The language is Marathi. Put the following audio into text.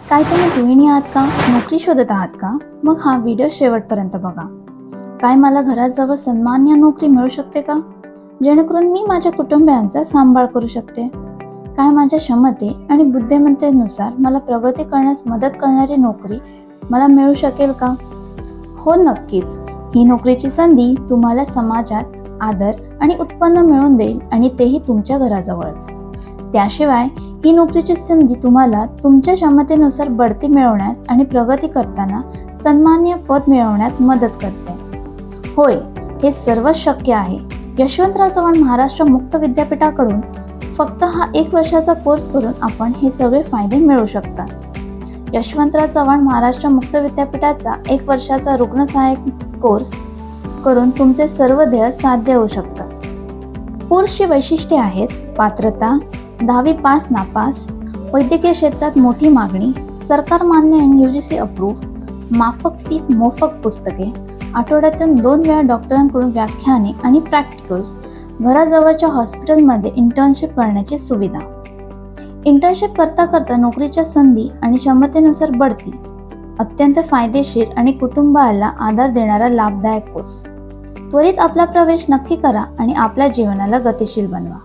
काय तुम्ही गृहिणी आहात का? नोकरी शोधत आहात का? मग हा व्हिडिओ शेवटपर्यंत बघा. काय मला घराजवळ सन्मान्य नोकरी मिळू शकते का? जेणेकरून मी माझ्या कुटुंबियांचा सांभाळ करू शकते. काय माझ्या क्षमते आणि बुद्धिमत्तेनुसार मला प्रगती करण्यास मदत करणारी नोकरी मला मिळू शकेल का? हो, नक्कीच. ही नोकरीची संधी तुम्हाला समाजात आदर आणि उत्पन्न मिळवून देईल, आणि तेही तुमच्या घराजवळच. त्याशिवाय ही नोकरीची संधी तुम्हाला तुमच्या क्षमतेनुसार बढती मिळवण्यास आणि प्रगती करताना सन्मान्य पद मिळवण्यात मदत करते. होय, हे सर्व शक्य आहे. यशवंतराव चव्हाण महाराष्ट्र मुक्त विद्यापीठाकडून फक्त हा 1 वर्षाचा कोर्स करून आपण हे सगळे फायदे मिळवू शकतात. यशवंतराव चव्हाण महाराष्ट्र मुक्त विद्यापीठाचा 1 वर्षाचा रुग्णसहाय्यक कोर्स करून तुमचे सर्व ध्येय साध्य होऊ शकतात. कोर्सची वैशिष्ट्ये आहेत: पात्रता, 10वी पास नापास, वैद्यकीय क्षेत्रात मोठी मागणी, सरकार मान्य आणि UGC अप्रूव्ह, माफक फी, मोफत पुस्तके, आठवड्यातून 2 वेळा डॉक्टरांकडून व्याख्याने आणि प्रॅक्टिकल्स, घराजवळच्या हॉस्पिटलमध्ये इंटर्नशिप करण्याची सुविधा. इंटर्नशिप करता करता नोकरीच्या संधी आणि क्षमतेनुसार बढती. अत्यंत फायदेशीर आणि कुटुंबाला आधार देणारा लाभदायक कोर्स. त्वरित आपला प्रवेश नक्की करा आणि आपल्या जीवनाला गतिशील बनवा.